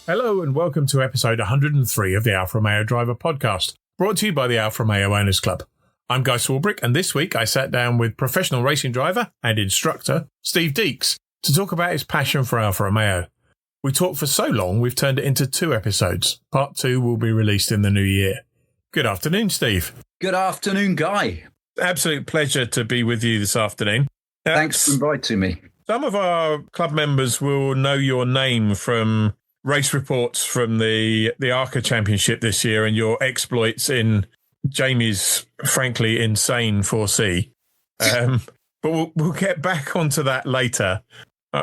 Hello and welcome to episode 103 of the Alfa Romeo Driver Podcast, brought to you by the Alfa Romeo Owners Club. I'm Guy Swarbrick, and this week I sat down with professional racing driver and instructor Steve Deeks to talk about his passion for Alfa Romeo. We talked for so long we've turned it into 2 episodes. Part 2 will be released in the new year. Good afternoon, Steve. Good afternoon, Guy. Absolute pleasure to be with you this afternoon. Thanks for inviting me. Some of our club members will know your name from race reports from the ARCA Championship this year and your exploits in Jamie's frankly insane 4C. But we'll get back onto that later.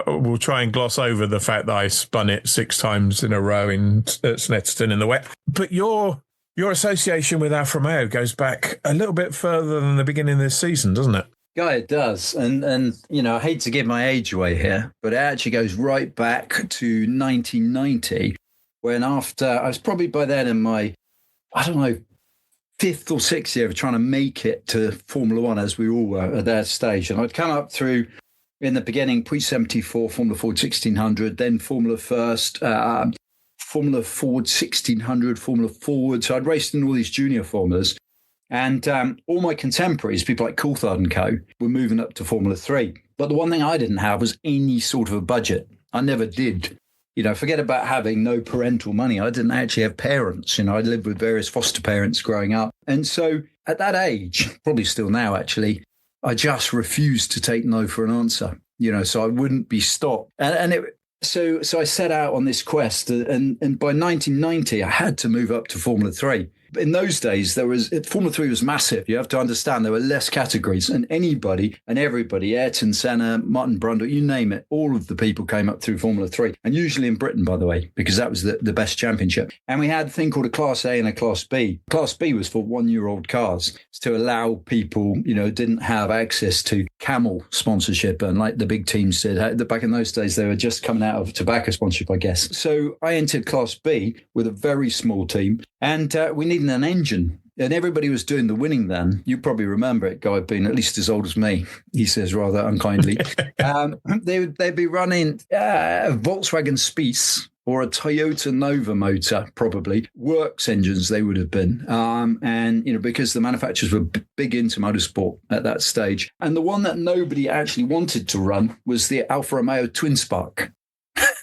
We'll try and gloss over the fact that I spun it 6 times in a row at Snetterton in the wet. But your association with Alfa Romeo goes back a little bit further than the beginning of this season, doesn't it? Guy, it does. And you know, I hate to give my age away here, but it actually goes right back to 1990, when after, I was probably by then in my, 5th or 6th year of trying to make it to Formula One, as we all were at that stage. And I'd come up through, in the beginning, Pre-74, Formula Ford 1600, then Formula First, Formula Ford 1600, Formula Forward. So I'd raced in all these junior formulas. And all my contemporaries, people like Coulthard and co, were moving up to Formula 3. But the one thing I didn't have was any sort of a budget. I never did. You know, forget about having no parental money. I didn't actually have parents. You know, I lived with various foster parents growing up. And so at that age, probably still now actually, I just refused to take no for an answer. You know, so I wouldn't be stopped. So I set out on this quest. And by 1990, I had to move up to Formula 3. In those days, Formula 3 was massive. You have to understand there were less categories, and anybody and everybody, Ayrton Senna, Martin Brundle, you name it, all of the people came up through Formula 3, and usually in Britain, by the way, because that was the best championship. And we had a thing called a Class A and a Class B. Class B was for 1-year-old cars to allow people, you know, didn't have access to Camel sponsorship, and like the big teams did. Back in those days, they were just coming out of tobacco sponsorship, I guess. So I entered Class B with a very small team, and we needed an engine. And everybody was doing the winning then. You probably remember it, Guy, being at least as old as me, he says rather unkindly. They'd be running a Volkswagen Spiess or a Toyota Nova motor, probably. Works engines they would have been. And, you know, because the manufacturers were big into motorsport at that stage. And the one that nobody actually wanted to run was the Alfa Romeo Twin Spark.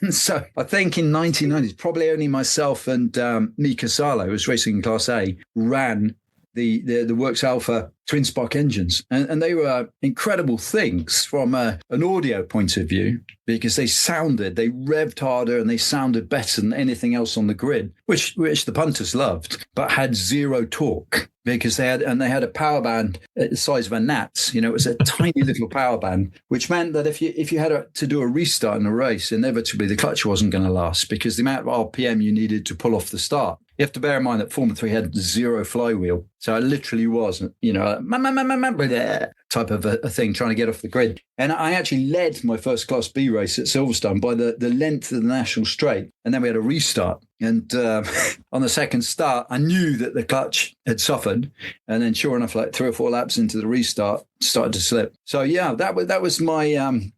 And so I think in 1990s, probably only myself and Mika Salo, who was racing in Class A, ran the Works Alpha twin spark engines. And they were incredible things from an audio point of view, because they revved harder and they sounded better than anything else on the grid, which the punters loved, but had zero torque. Because they had a power band the size of a gnat's. You know, it was a tiny little power band, which meant that if you had to do a restart in a race, inevitably the clutch wasn't going to last, because the amount of RPM you needed to pull off the start. You have to bear in mind that Formula 3 had 0 flywheel. So it literally was, you know, type of a thing, trying to get off the grid. And I actually led my first Class B race at Silverstone by the length of the National Straight. And then we had a restart. And on the second start, I knew that the clutch had suffered. And then sure enough, like 3 or 4 laps into the restart, started to slip. So yeah, that was my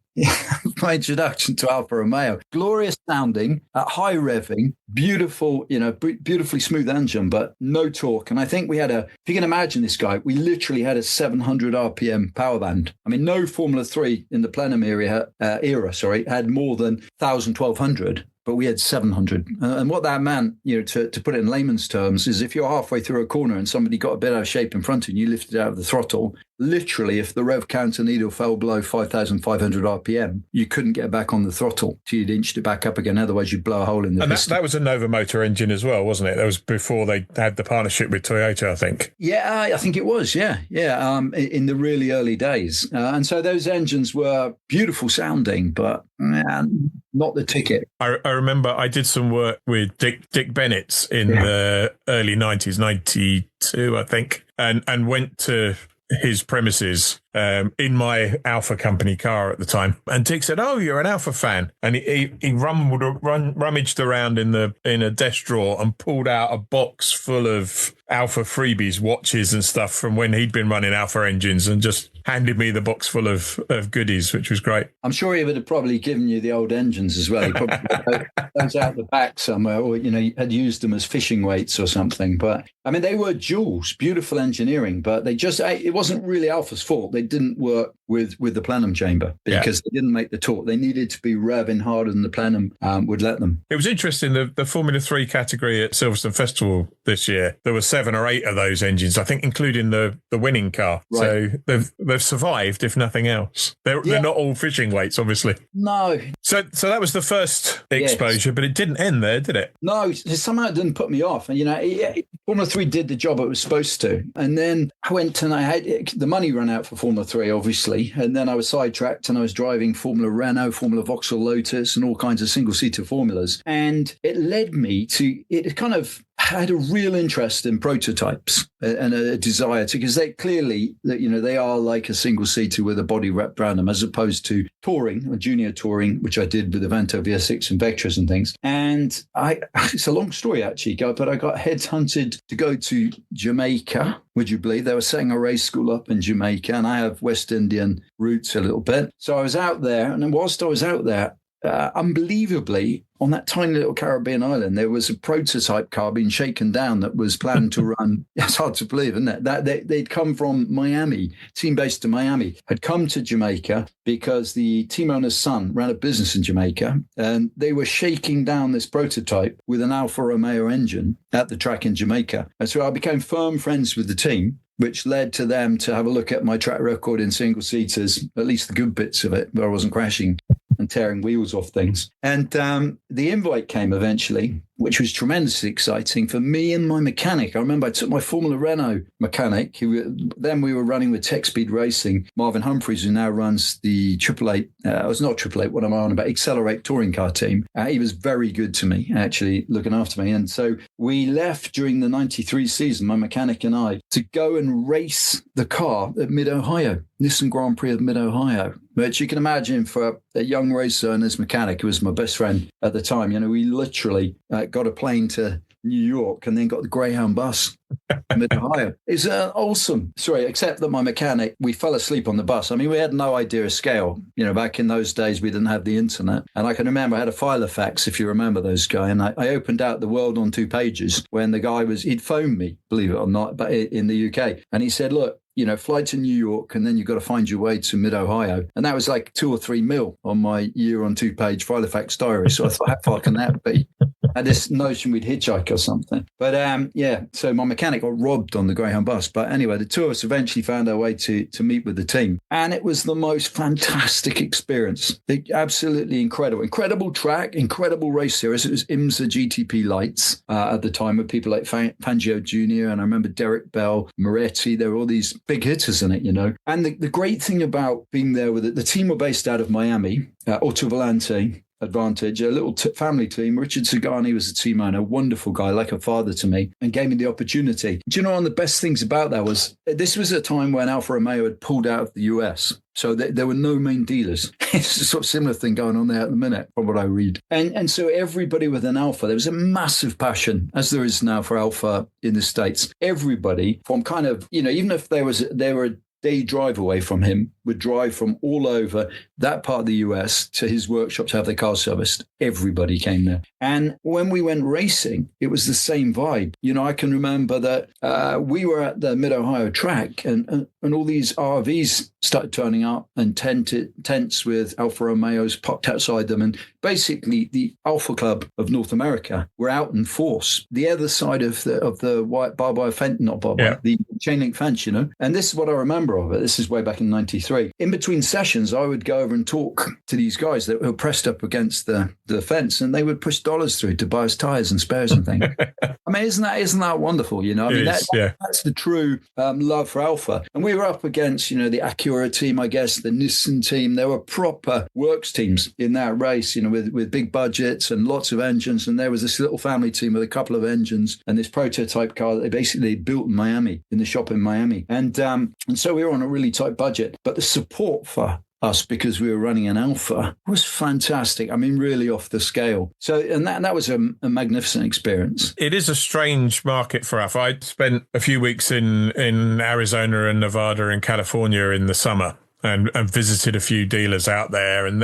my introduction to Alfa Romeo. Glorious sounding, high revving, beautiful, you know, beautifully smooth engine, but no torque. And I think we had if you can imagine this, Guy, we literally had a 700 RPM power band. I mean, no Formula 3 in the Plenum era, had more than 1,000, 1,200. But we had 700. And what that meant, you know, to put it in layman's terms, is if you're halfway through a corner and somebody got a bit out of shape in front of you, you lifted out of the throttle, literally, if the rev counter needle fell below 5,500 RPM, you couldn't get back on the throttle till you'd inched it back up again. Otherwise, you'd blow a hole in the piston. That was a Nova motor engine as well, wasn't it? That was before they had the partnership with Toyota, I think. Yeah, I think it was, yeah. In the really early days. And so those engines were beautiful sounding, but not the ticket. I remember I did some work with Dick Bennett's in the early 90s, 92, I think, and went to his premises in my Alfa company car at the time. And Dick said, "Oh, you're an Alfa fan." And he rummaged around in a desk drawer and pulled out a box full of Alfa freebies, watches and stuff from when he'd been running Alfa engines, and just handed me the box full of goodies, which was great. I'm sure he would have probably given you the old engines as well. He probably had those out the back somewhere, or, had used them as fishing weights or something. But I mean, they were jewels, beautiful engineering, but it wasn't really Alfa's fault. They didn't work with the plenum chamber because they didn't make the torque. They needed to be revving harder than the plenum would let them. It was interesting, the Formula 3 category at Silverstone Festival this year, there were 7 or 8 of those engines, I think, including the winning car. Right. So they've survived, if nothing else. They're not all fishing weights, obviously. No. So that was the first exposure, but it didn't end there, did it? No, somehow it didn't put me off. And, Formula 3 did the job it was supposed to. And then I went and I had the money ran out for Formula 3, obviously. And then I was sidetracked and I was driving Formula Renault, Formula Vauxhall Lotus, and all kinds of single-seater formulas. And it led me to, it kind of had a real interest in prototypes and a desire to, because they clearly, they are like a single-seater with a body wrapped around them, as opposed to touring, or junior touring, which I did with the Vento VS6 and Vectras and things. And it's a long story, actually, but I got headhunted to go to Jamaica. Would you believe? They were setting a race school up in Jamaica, and I have West Indian roots a little bit. So I was out there, and then whilst I was out there, unbelievably, on that tiny little Caribbean island, there was a prototype car being shaken down that was planned to run. It's hard to believe, isn't it? That they'd come from Miami, team based in Miami, had come to Jamaica because the team owner's son ran a business in Jamaica, and they were shaking down this prototype with an Alfa Romeo engine at the track in Jamaica. And so I became firm friends with the team, which led to them to have a look at my track record in single seaters, at least the good bits of it, where I wasn't crashing and tearing wheels off things. And the invite came eventually, which was tremendously exciting for me and my mechanic. I remember I took my Formula Renault mechanic. Then we were running with Tech Speed Racing. Marvin Humphreys, who now runs the 888, it was not 888, what am I on about? Accelerate touring car team. He was very good to me, actually, looking after me. And so we left during the 93 season, my mechanic and I, to go and race the car at Mid-Ohio, Nissan Grand Prix of Mid-Ohio. Which you can imagine for a young racer and his mechanic, who was my best friend at the time, we literally got a plane to New York and then got the Greyhound bus Mid-Ohio. It's awesome. Sorry, except that my mechanic, we fell asleep on the bus. I mean, we had no idea of scale. Back in those days, we didn't have the internet. And I can remember I had a Filofax, if you remember those, Guy. And I opened out The World on 2 pages when the guy he'd phoned me, believe it or not, but in the UK. And he said, look, fly to New York and then you've got to find your way to Mid-Ohio. And that was like 2 or 3 mil on my year on 2 page Filofax diary. So I thought, how far can that be? I had this notion we'd hitchhike or something. But so my mechanic got robbed on the Greyhound bus. But anyway, the two of us eventually found our way to meet with the team. And it was the most fantastic experience. Absolutely incredible. Incredible track, incredible race series. It was IMSA GTP lights at the time with people like Fangio Jr. And I remember Derek Bell, Moretti. There were all these big hitters in it, And the great thing about being there with it, the team were based out of Miami, Otto Volante, Advantage, a little family team. Richard Sagani was the team owner, wonderful guy, like a father to me, and gave me the opportunity. Do you know one of the best things about that was this was a time when Alfa Romeo had pulled out of the US. So there were no main dealers. It's a sort of similar thing going on there at the minute, from what I read. And so everybody with an Alfa, there was a massive passion, as there is now for Alfa in the States. Everybody from kind of, even if they were a day drive away from him, would drive from all over that part of the US to his workshop to have their car serviced. Everybody came there. And when we went racing, it was the same vibe. I can remember that we were at the Mid-Ohio track and all these RVs started turning up and tents with Alfa Romeos parked outside them. And basically the Alfa Club of North America were out in force. The other side of the white barbed wire fence, not barbed wire, the chain link fence, And this is what I remember of it. This is way back in 93. In between sessions, I would go over and talk to these guys that were pressed up against the fence, and they would push dollars through to buy us tires and spares and things. I mean, isn't that wonderful? That's the true love for Alfa. And we were up against, the Acura team, I guess, the Nissan team. There were proper works teams in that race, with big budgets and lots of engines. And there was this little family team with a couple of engines and this prototype car that they basically built in Miami, in the shop in Miami. And so we were on a really tight budget, but the support for us, because we were running an Alfa, was fantastic. I mean, really off the scale. So, and that was a magnificent experience. It is a strange market for Alfa. I spent a few weeks in Arizona and Nevada and California in the summer. And visited a few dealers out there, and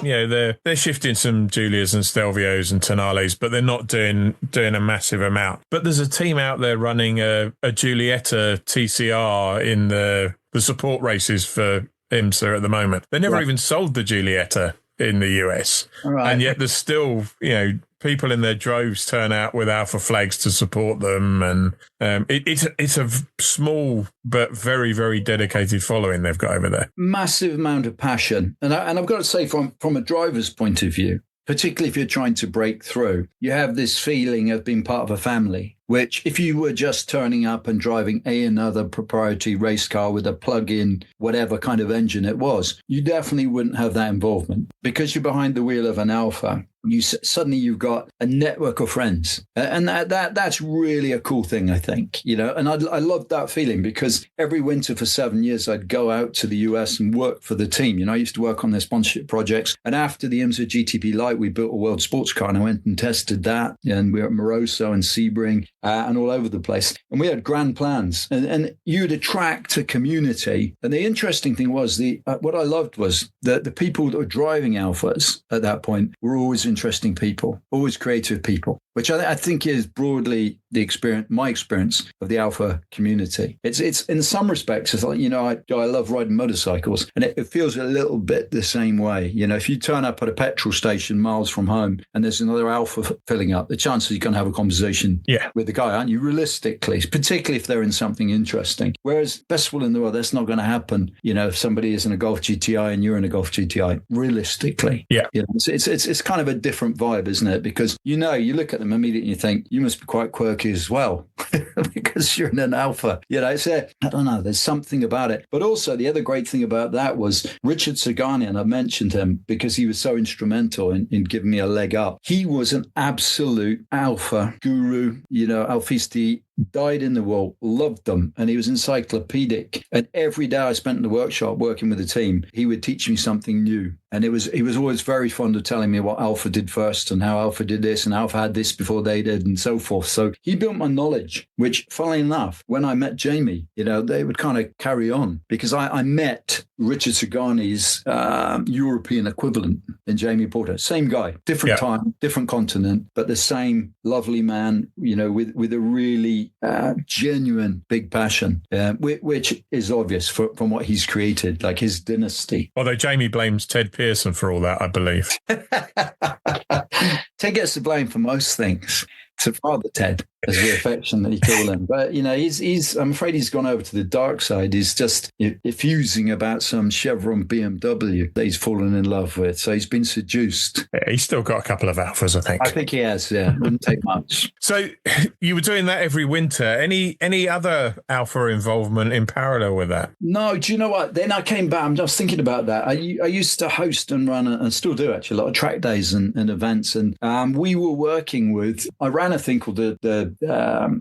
you know they're shifting some Giulias and Stelvios and Tonales, but they're not doing a massive amount. But there's a team out there running a Giulietta TCR in the support races for IMSA at the moment. They never even sold the Giulietta in the US, and yet there's still people in their droves turn out with Alfa flags to support them, and it's a small but very, very dedicated following they've got over there. Massive amount of passion, and I've got to say, from a driver's point of view, particularly if you're trying to break through, you have this feeling of being part of a family, which if you were just turning up and driving another proprietary race car with a plug-in, whatever kind of engine it was, you definitely wouldn't have that involvement. Because you're behind the wheel of an Alfa, suddenly you've got a network of friends, and that's really a cool thing, I think. And I loved that feeling, because every winter for 7 years I'd go out to the US and work for the team. I used to work on their sponsorship projects, and after the IMSA GTP Light, we built a world sports car, and I went and tested that, and we were at Moroso and Sebring and all over the place, and we had grand plans, and you'd attract a community. And the interesting thing was what I loved was that the people that were driving Alfas at that point were always interesting people, always creative people, which I think is broadly my experience of the Alfa community. It's in some respects, it's like, I love riding motorcycles, and it feels a little bit the same way. If you turn up at a petrol station miles from home and there's another Alfa filling up, the chances you're going to have a conversation with the guy, aren't you? Realistically, particularly if they're in something interesting. Whereas best of all in the world, that's not going to happen. If somebody is in a Golf GTI and you're in a Golf GTI, realistically. Yeah. It's kind of a different vibe, isn't it? Because, you look at them immediately and you think, you must be quite quirky as well because you're in an Alfa. I don't know, there's something about it. But also the other great thing about that was Richard Sagani, and I mentioned him because he was so instrumental in giving me a leg up. He was an absolute Alfa guru, Alfisti, died in the wool, loved them, and he was encyclopedic. And every day I spent in the workshop working with the team, he would teach me something new. And he was always very fond of telling me what Alfa did first and how Alfa did this and Alfa had this before they did and so forth. So he built my knowledge, which, funnily enough, when I met Jamie, they would kind of carry on, because I met Richard Sagani's European equivalent in Jamie Porter. Same guy, different time, different continent, but the same lovely man, with a really genuine big passion, which is obvious from what he's created, like his dynasty. Although Jamie blames Ted Pearson for all that, I believe. Ted gets the blame for most things. To Father Ted, as we affectionately call him. But, he's I'm afraid he's gone over to the dark side. He's just effusing about some Chevron BMW that he's fallen in love with. So he's been seduced. Yeah, he's still got a couple of Alfas, I think. I think he has, yeah. Wouldn't take much. So you were doing that every winter. Any other Alfa involvement in parallel with that? No, do you know what? Then I came back. I'm just thinking about that. I used to host and run, and still do actually, a lot of track days and events. And we were working with, I ran a thing called the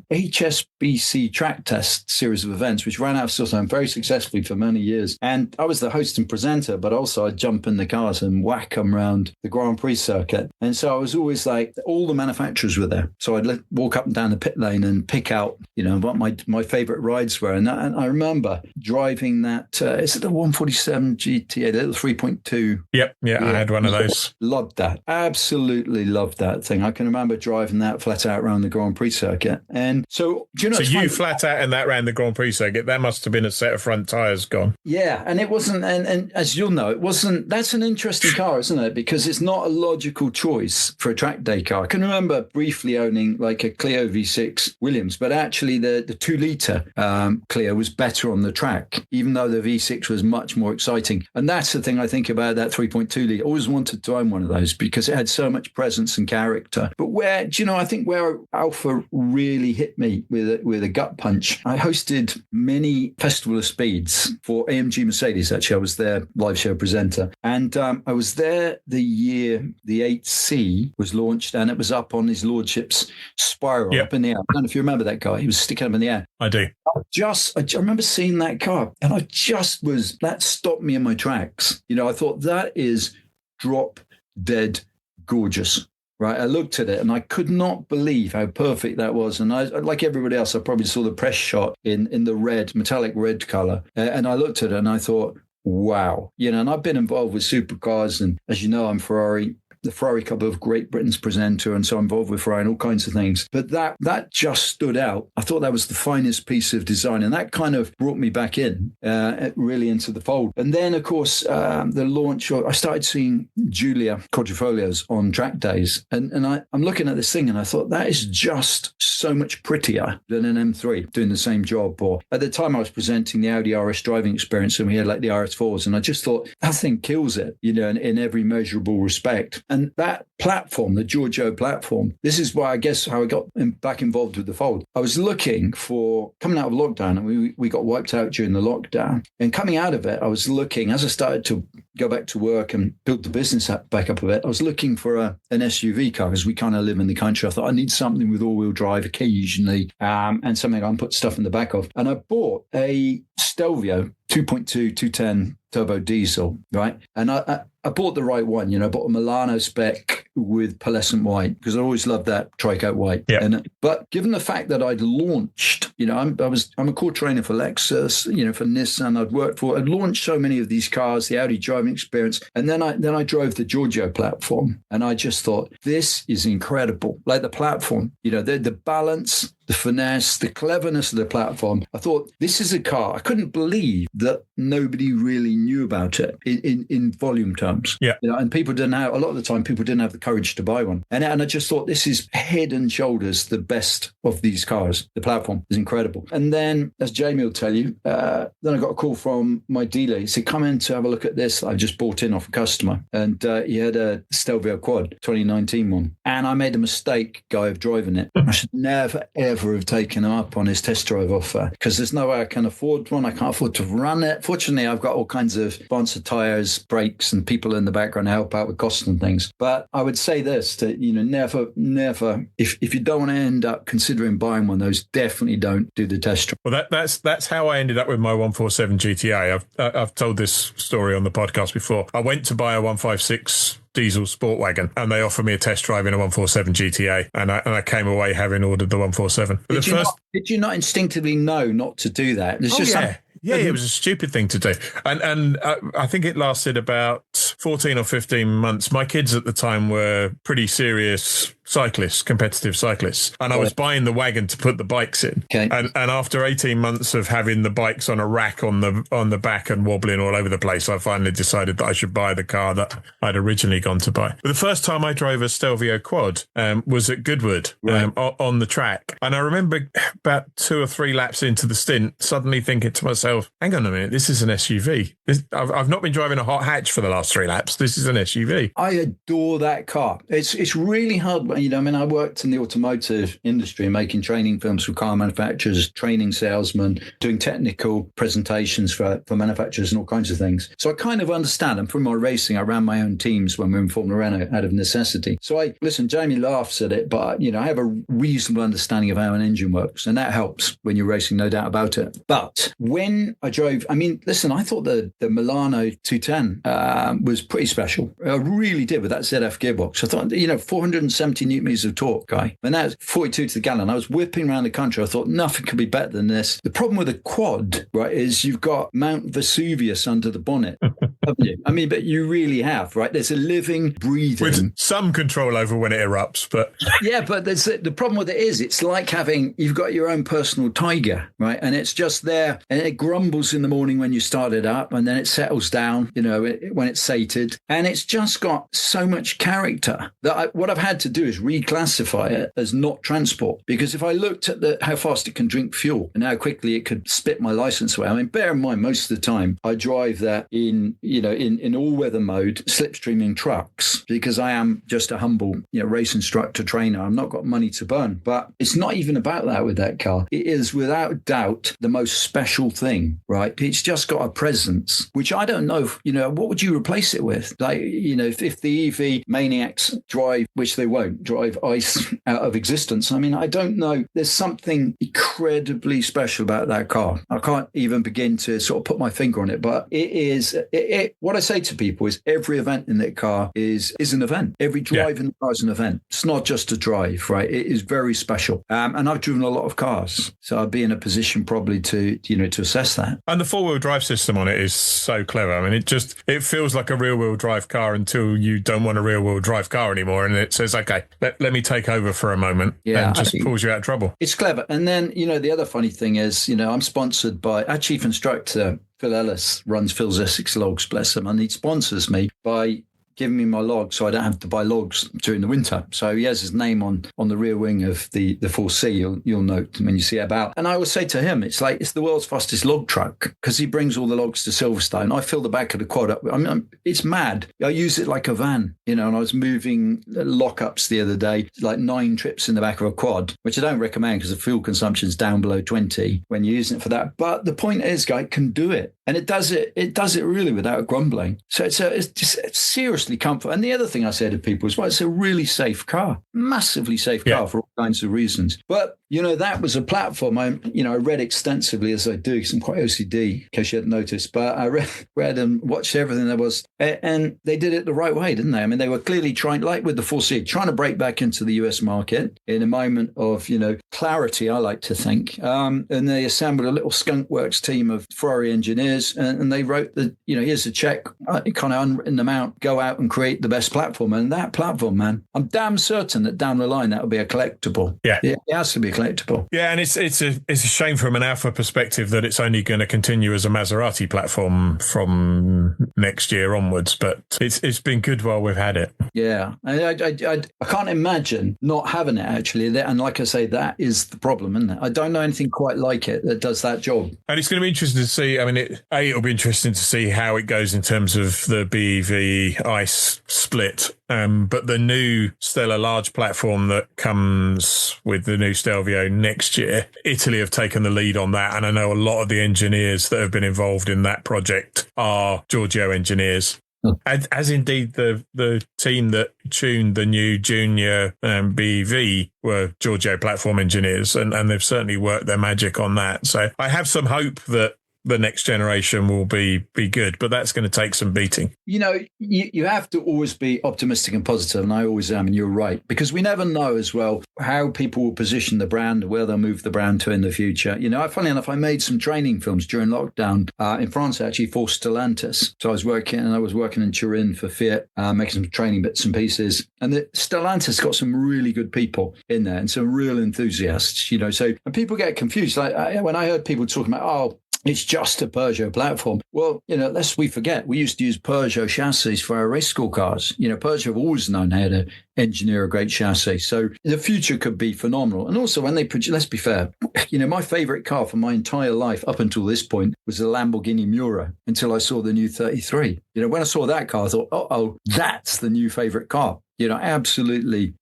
HSBC track test series of events, which ran out of Sutherland very successfully for many years. And I was the host and presenter, but also I'd jump in the cars and whack them around the Grand Prix circuit. And so I was always like, all the manufacturers were there. So I'd walk up and down the pit lane and pick out, what my favorite rides were. And I remember driving that, is it the 147 GTA, the little 3.2? Yep. Yeah, I had one of those. Loved that. Absolutely loved that thing. I can remember driving that flat out around the Grand Prix circuit. And so, do you know? So you flat out and that around the Grand Prix circuit, that must have been a set of front tyres gone. Yeah, and it wasn't, and as you'll know, it wasn't, that's an interesting car, isn't it? Because it's not a logical choice for a track day car. I can remember briefly owning like a Clio V6 Williams, but actually the 2-litre Clio was better on the track, even though the V6 was much more exciting. And that's the thing I think about that 3.2 litre. I always wanted to own one of those because it had so much presence and character. But I think where Alfa really hit me with a gut punch. I hosted many Festival of Speeds for AMG Mercedes. Actually, I was their live show presenter. And I was there the year the 8C was launched, and it was up on his lordship's spiral up in the air. I don't know if you remember that guy. He was sticking up in the air. I do. I remember seeing that car, and that stopped me in my tracks. I thought that is drop dead gorgeous. Right, I looked at it and I could not believe how perfect that was. And I, like everybody else, I probably saw the press shot in the red, metallic red color. And I looked at it and I thought, wow. And I've been involved with supercars. And as you know, I'm the Ferrari Club of Great Britain's presenter, and so I'm involved with Ferrari and all kinds of things. But that just stood out. I thought that was the finest piece of design, and that kind of brought me back in, really into the fold. And then, of course, the launch, I started seeing Giulia quadrifolios on track days, and I'm looking at this thing, and I thought, that is just so much prettier than an M3 doing the same job. Or at the time, I was presenting the Audi RS driving experience, and we had like the RS4s, and I just thought, that thing kills it, in every measurable respect. And that platform, the Giorgio platform, this is why I guess how I got back involved with the fold. I was looking for, coming out of lockdown, and we got wiped out during the lockdown. And coming out of it, I was looking, as I started to go back to work and build the business back up a bit, I was looking for an SUV car, because we kind of live in the country. I thought I need something with all-wheel drive occasionally, and something I can put stuff in the back of. And I bought a Stelvio 2.2 210 turbo diesel, right? And I bought the right one, I bought a Milano spec with pearlescent white, because I always loved that tricoat white. Yeah. But given the fact that I'd launched, I'm a core trainer for Lexus, for Nissan, I'd launched so many of these cars, the Audi driving experience, and then I drove the Giorgio platform, and I just thought, this is incredible. Like the platform, the balance, the finesse, the cleverness of the platform. I thought, this is a car. I couldn't believe that nobody really knew about it in volume terms. Yeah. And people didn't have, a lot of the time, people didn't have the courage to buy one. And I just thought, this is head and shoulders the best of these cars. The platform is incredible. And then, as Jamie will tell you, then I got a call from my dealer. He said, come in to have a look at this. I just bought in off a customer. And he had a Stelvio Quad, 2019 one. And I made a mistake, Guy, of driving it. I should never, ever have taken him up on his test drive offer, because there's no way I can afford one. I can't afford to run it. Fortunately, I've got all kinds of sponsored tires, brakes, and people in the background to help out with costs and things. But I would say this, that, never, if you don't want to end up considering buying one of those, definitely don't do the test drive. Well, that's how I ended up with my 147 GTA. I've told this story on the podcast before. I went to buy a 156 diesel sport wagon, and they offered me a test drive in a 147 GTA, and I came away having ordered the 147. But did you not instinctively know not to do that? Yeah, it was a stupid thing to do. And I think it lasted about 14 or 15 months. My kids at the time were pretty serious cyclists, competitive cyclists. And I was buying the wagon to put the bikes in. Okay. And after 18 months of having the bikes on a rack on the back and wobbling all over the place, I finally decided that I should buy the car that I'd originally gone to buy. But the first time I drove a Stelvio Quad was at Goodwood on the track. And I remember about 2 or 3 laps into the stint, suddenly thinking to myself, hang on a minute, this is an SUV. I've not been driving a hot hatch for the last 3 laps. This is an SUV. I adore that car. It's really hard. I worked in the automotive industry, making training films for car manufacturers, training salesmen, doing technical presentations for manufacturers and all kinds of things. So I kind of understand. And from my racing, I ran my own teams when we were in Formula Renault out of necessity. So Jamie laughs at it, but, I have a reasonable understanding of how an engine works. And that helps when you're racing, no doubt about it. But when I drove, I thought the Milano 210 was pretty special. I really did, with that ZF gearbox. I thought, 470 newton meters of torque, Guy. And that's 42 to the gallon. I was whipping around the country. I thought nothing could be better than this. The problem with a quad, right, is you've got Mount Vesuvius under the bonnet, haven't you? But you really have, right? There's a living, breathing. With some control over when it erupts, but... Yeah, but the problem with it is it's like you've got your own personal tiger, right? And it's just there, and it grumbles in the morning when you start it up, and then it settles down, when it's sated. And it's just got so much character that what I've had to do is reclassify it as not transport. Because if I looked at how fast it can drink fuel and how quickly it could spit my license away, bear in mind, most of the time I drive that in, in all-weather mode, slipstreaming trucks, because I am just a humble, race instructor trainer. I've not got money to burn. But it's not even about that with that car. It is without doubt the most special thing, right? It's just got a presence, which I don't know, what would you replace it with? Like, if the EV maniacs drive, which they won't, drive ICE out of existence. I mean, I don't know. There's something incredibly special about that car. I can't even begin to sort of put my finger on it, but it is, what I say to people is every event in that car is an event. Every drive in the car is an event. It's not just a drive, right? It is very special. And I've driven a lot of cars, so I'd be in a position probably to assess that. And the four-wheel drive system on it is so clever. I mean, it feels like a rear-wheel drive car until you don't want a rear-wheel drive car anymore, and it says, okay, let me take over for a moment, and just pulls you out of trouble. It's clever. And then, the other funny thing is, I'm sponsored by our chief instructor, Phil Ellis, runs Phil's Essex Logs, bless him, and he sponsors me by giving me my logs so I don't have to buy logs during the winter. So he has his name on the rear wing of the 4C, you'll note when you see it about. And I always say to him, it's the world's fastest log truck, because he brings all the logs to Silverstone. I fill the back of the quad up. It's mad. I use it like a van, and I was moving lockups the other day, like 9 trips in the back of a quad, which I don't recommend because the fuel consumption is down below 20 when you're using it for that. But the point is, Guy can do it. And it does it really without grumbling. So it's just seriously comfort. And the other thing I say to people is, well, it's a really safe car, massively safe car for all kinds of reasons. But, that was a platform I read extensively, as I do, because I'm quite OCD, in case you hadn't noticed. But I read and watched everything there was. And they did it the right way, didn't they? I mean, they were clearly trying, like with the 4C, trying to break back into the US market in a moment of, clarity, I like to think. And they assembled a little skunk works team of Ferrari engineers, and they wrote that, here's a check, kind of unwritten amount, go out and create the best platform. And that platform, man, I'm damn certain that down the line that'll be a collectible. Yeah, it has to be a collectible. Yeah, and it's a shame from an Alfa perspective that it's only going to continue as a Maserati platform from next year onwards. But it's been good while we've had it. Yeah, I can't imagine not having it, actually. And like I say, that is the problem, isn't it? I don't know anything quite like it that does that job. And it's going to be interesting to see. I mean, it'll be interesting to see how it goes in terms of the BEV ICE split. But the new Stella large platform that comes with the new Stelvio next year, Italy have taken the lead on that. And I know a lot of the engineers that have been involved in that project are Giorgio engineers. As indeed the team that tuned the new junior BEV were Giorgio platform engineers, and they've certainly worked their magic on that. So I have some hope that the next generation will be good, but that's going to take some beating. You have to always be optimistic and positive, and I always am, and you're right, because we never know as well how people will position the brand, where they'll move the brand to in the future. Funny enough, I made some training films during lockdown in France, actually, for Stellantis. So I was working in Turin for Fiat, making some training bits and pieces, and the Stellantis got some really good people in there and some real enthusiasts. So and people get confused. Like when I heard people talking about, it's just a Peugeot platform. Well, lest we forget, we used to use Peugeot chassis for our race school cars. Peugeot have always known how to engineer a great chassis. So the future could be phenomenal. And also when they produce, let's be fair, my favorite car for my entire life up until this point was a Lamborghini Miura until I saw the new 33. When I saw that car, I thought, that's the new favorite car. Absolutely.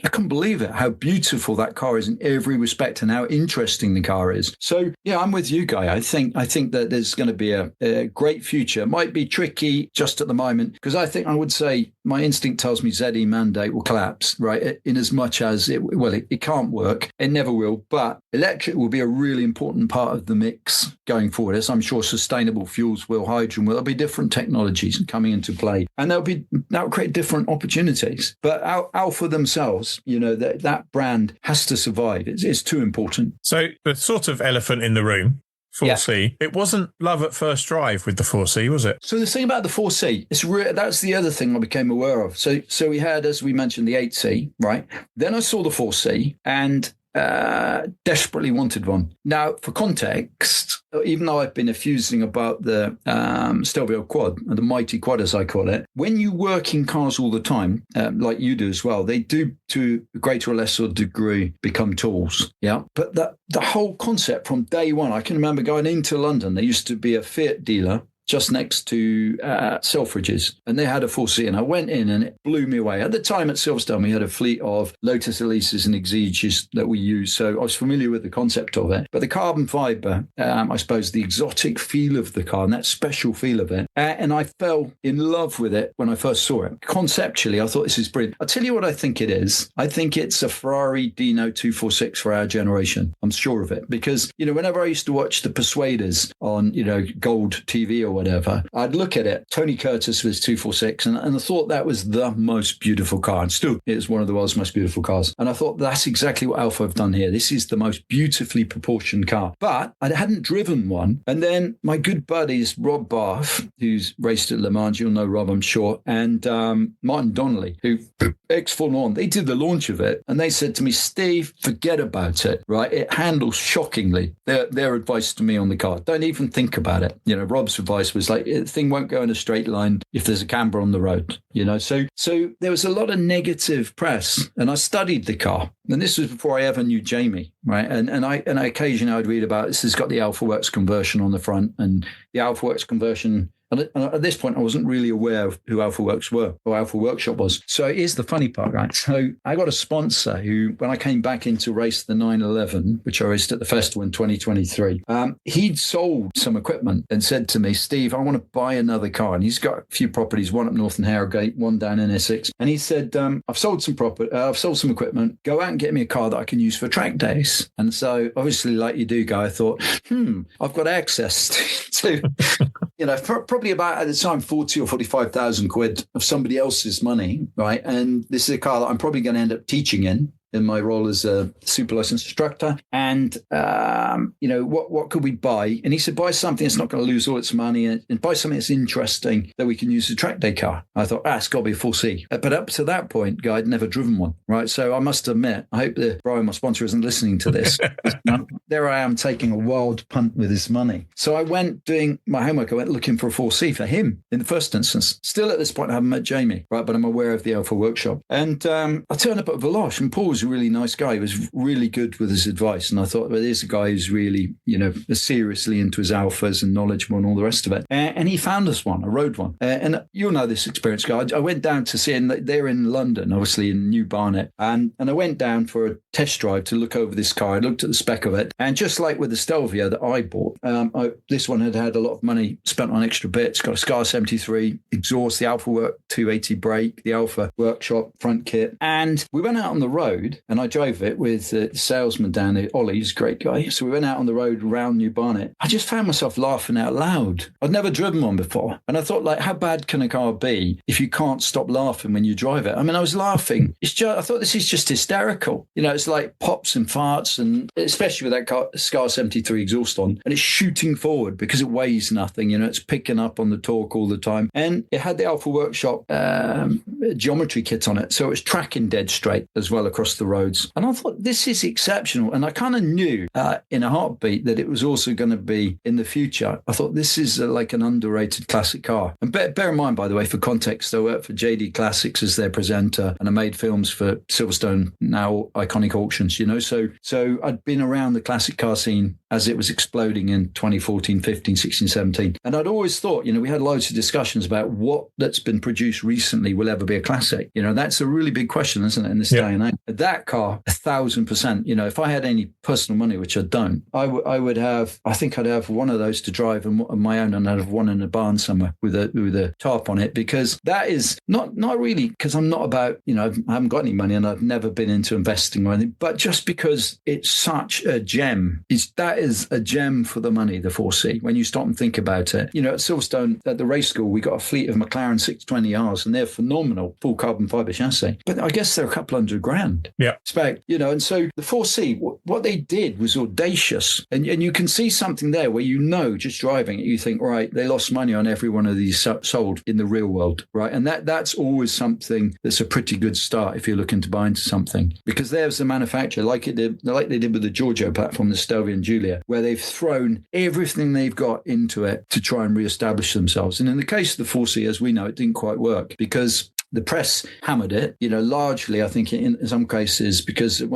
I couldn't believe it, how beautiful that car is in every respect and how interesting the car is. So, yeah, I'm with you, Guy. I think that there's going to be a great future. It might be tricky just at the moment, because I would say my instinct tells me ZE mandate will collapse, right? In as much as it can't work. It never will. But electric will be a really important part of the mix going forward, as I'm sure sustainable fuels will, hydrogen will. There'll be different technologies coming into play, and that'll create different opportunities. But Alfa themselves, that brand has to survive. It's too important. So the sort of elephant in the room, 4C, It wasn't love at first drive with the 4C, was it? So the thing about the 4C, that's the other thing I became aware of. So we had, as we mentioned, the 8C, right? Then I saw the 4C and desperately wanted one. Now, for context, even though I've been effusing about the Stelvio quad, the mighty quad as I call it, when you work in cars all the time, like you do as well, they do to a greater or lesser degree become tools. Yeah. But the whole concept from day one, I can remember going into London, there used to be a Fiat dealer just next to Selfridges, and they had a 4C, and I went in and it blew me away. At the time at Silverstone, we had a fleet of Lotus Elises and Exiges that we used, so I was familiar with the concept of it. But the carbon fibre, I suppose the exotic feel of the car and that special feel of it, and I fell in love with it when I first saw it. Conceptually, I thought this is brilliant. I'll tell you what I think it is. I think it's a Ferrari Dino 246 for our generation. I'm sure of it, because, whenever I used to watch the Persuaders on, Gold TV or whatever, I'd look at it, Tony Curtis with his 246, and I thought that was the most beautiful car. And still, it is one of the world's most beautiful cars. And I thought that's exactly what Alfa have done here. This is the most beautifully proportioned car. But I hadn't driven one. And then my good buddies, Rob Barth, who's raced at Le Mans, you'll know Rob, I'm sure, and Martin Donnelly, who ex-Formula One, they did the launch of it. And they said to me, Steve, forget about it, right? It handles shockingly. Their advice to me on the car, don't even think about it. Rob's advice was like, the thing won't go in a straight line if there's a camber on the road, So there was a lot of negative press, and I studied the car. And this was before I ever knew Jamie, right? And I occasionally I'd read about this has got the Alfa Works conversion on the front, and the Alfa Works conversion. And at this point, I wasn't really aware of who Alfa Works were or Alfa Workshop was. So here's the funny part, right? So I got a sponsor who, when I came back in to race the 911, which I raced at the festival in 2023, he'd sold some equipment and said to me, Steve, I want to buy another car. And he's got a few properties, one up north in Harrogate, one down in Essex. And he said, I've sold some equipment. Go out and get me a car that I can use for track days. And so obviously, like you do, Guy, I thought, I've got access to probably about, at the time, 40 or 45,000 quid of somebody else's money, right? And this is a car that I'm probably going to end up teaching in my role as a super licensed instructor. And, what could we buy? And he said, buy something that's not going to lose all its money, and buy something that's interesting that we can use as a track day car. I thought, it's got to be a 4C. But up to that point, Guy, I'd never driven one, right? So I must admit, I hope that Brian, my sponsor, isn't listening to this. There I am taking a wild punt with his money. So I went doing my homework. I went looking for a 4C for him in the first instance. Still at this point, I haven't met Jamie, right? But I'm aware of the Alfa Workshop. And I turned up at Veloce, and Paul was a really nice guy. He was really good with his advice. And I thought, well, there's a guy who's really, seriously into his Alfas and knowledgeable and all the rest of it. And he found us one, a road one. And you'll know this experience, Guy. I went down to see him. They're in London, obviously in New Barnet. And I went down for a test drive to look over this car. I looked at the spec of it. And just like with the Stelvio that I bought, this one had a lot of money spent on extra bits. Got a Scar 73 exhaust, the Alfa Work 280 brake, the Alfa Workshop front kit. And we went out on the road, and I drove it with the salesman down there, Ollie, he's a great guy. So we went out on the road around New Barnet. I just found myself laughing out loud. I'd never driven one before. And I thought, how bad can a car be if you can't stop laughing when you drive it? I mean, I was laughing. I thought this is just hysterical. It's like pops and farts, and especially with that Scar 73 exhaust on, and it's shooting forward because it weighs nothing. It's picking up on the torque all the time. And it had the Alfa Workshop geometry kit on it. So it was tracking dead straight as well across the roads. And I thought, this is exceptional. And I kind of knew in a heartbeat that it was also going to be in the future. I thought, this is like an underrated classic car. And bear in mind, by the way, for context, I worked for JD Classics as their presenter, and I made films for Silverstone, now Iconic Auctions, So I'd been around the classic car scene as it was exploding in 2014, 15, 16, 17. And I'd always thought, we had loads of discussions about what that's been produced recently will ever be a classic. That's a really big question, isn't it, in this day and age? That car, 1,000%. If I had any personal money, which I don't, I think I'd have one of those to drive and my own, and I'd have one in a barn somewhere with a tarp on it, because that is not really, because I'm not about, I haven't got any money and I've never been into investing or anything, but just because it's such a gem. That is a gem for the money, the 4C, when you stop and think about it. At Silverstone, at the race school, we got a fleet of McLaren 620Rs, and they're phenomenal, full carbon fibre chassis. But I guess they're a couple $100,000. Yeah. Spec, and so the 4C, what they did was audacious. And you can see something there where just driving it, you think, right, they lost money on every one of these sold in the real world, right? And that's always something that's a pretty good start if you're looking to buy into something. Because there's the manufacturer, like they did with the Giorgio platform, the Stelvio and Giulia, where they've thrown everything they've got into it to try and reestablish themselves. And in the case of the 4C, as we know, it didn't quite work, because the press hammered it, largely, I think, in some cases, because the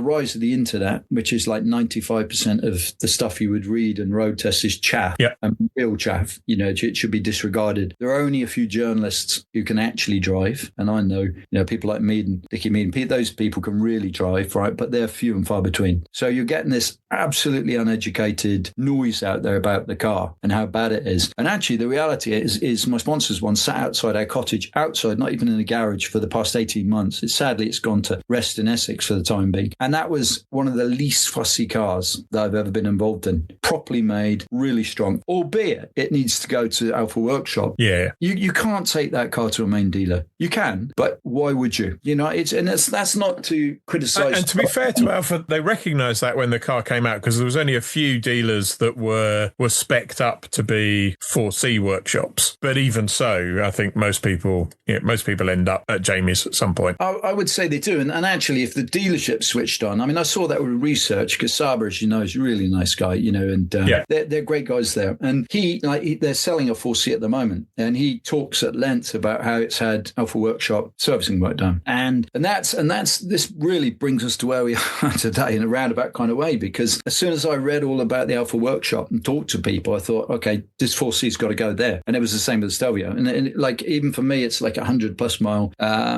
rise of the internet, which is like 95% of the stuff you would read and road test is chaff, and real chaff, it should be disregarded. There are only a few journalists who can actually drive. And I know, people like Mead and Dickie Mead, those people can really drive, right? But they're few and far between. So you're getting this absolutely uneducated noise out there about the car and how bad it is. And actually, the reality is my sponsor's one sat outside our cottage, outside, not even in a garage, for the past 18 months. Sadly, it's gone to rest in Essex for the time being. And that was one of the least fussy cars that I've ever been involved in. Properly made, really strong, albeit it needs to go to Alfa Workshop. Yeah. You can't take that car to a main dealer. You can, but why would you? That's not to criticise. And to be fair to Alfa, they recognised that when the car came out, because there was only a few dealers that were specced up to be 4C workshops. But even so, I think most people end up at Jamie's at some point. I would say they do. And actually, if the dealership switched on, I saw that with research, because Saber, as you know, is a really nice guy, and they're great guys there. And they're selling a 4C at the moment. And he talks at length about how it's had Alfa Workshop servicing work done. And this really brings us to where we are today in a roundabout kind of way, because as soon as I read all about the Alfa Workshop and talked to people, I thought, okay, this 4C's got to go there. And it was the same with the Stelvio. And like, even for me, it's like 100+ mile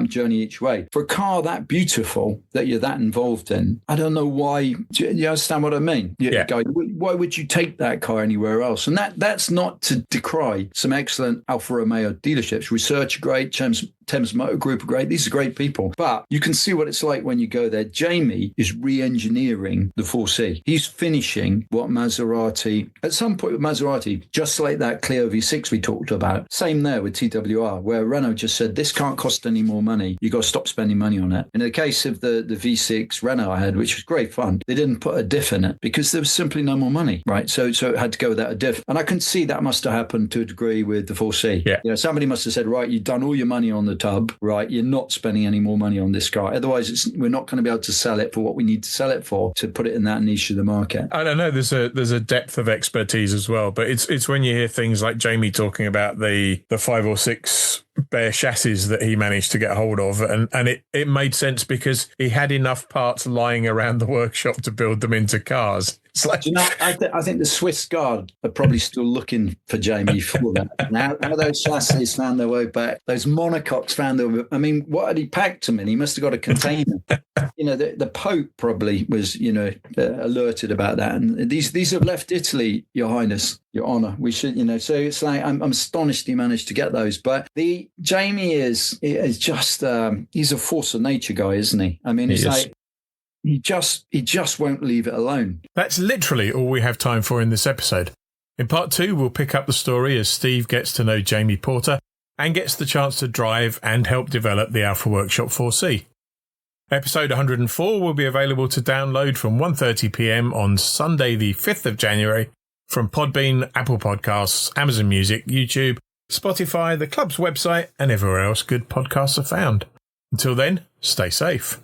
journey each way. For a car that beautiful that you're that involved in, I don't know why. Do you understand what I mean? Yeah. Guy, why would you take that car anywhere else? And that's not to decry some excellent Alfa Romeo dealerships. Research great, Thames Motor Group are great. These are great people. But you can see what it's like when you go there. Jamie is re-engineering the 4C. He's finishing what Maserati, at some point with Maserati, just like that Clio V6 we talked about. Same there with TWR, where Renault just said, this can't cost any more money. You got to stop spending money on it. In the case of the V6 Renault I had, which was great fun, they didn't put a diff in it because there was simply no more money, right? So it had to go without a diff. And I can see that must have happened to a degree with the 4C. Yeah. Somebody must have said, right, you've done all your money on the tub, right? You're not spending any more money on this car. Otherwise, we're not going to be able to sell it for what we need to sell it for to put it in that niche of the market. I don't know. There's a depth of expertise as well, but it's when you hear things like Jamie talking about the 5 or 6 bare chassis that he managed to get hold of, and it made sense because he had enough parts lying around the workshop to build them into cars. It's like, I think the Swiss Guard are probably still looking for Jamie for that. Now, how those chassis found their way back, those monocoques found their way. What had he packed them in? He must have got a container. The Pope probably was, alerted about that. And these have left Italy, Your Highness, Your Honour. We should, so it's like, I'm astonished he managed to get those. But Jamie is just, he's a force of nature guy, isn't he? It's like, he just won't leave it alone. That's literally all we have time for in this episode. In part 2, we'll pick up the story as Steve gets to know Jamie Porter and gets the chance to drive and help develop the Alfa Workshop 4C. Episode 104 will be available to download from 1:30 p.m. on Sunday the 5th of January from Podbean, Apple Podcasts, Amazon Music, YouTube, Spotify, the club's website and everywhere else good podcasts are found. Until then, stay safe.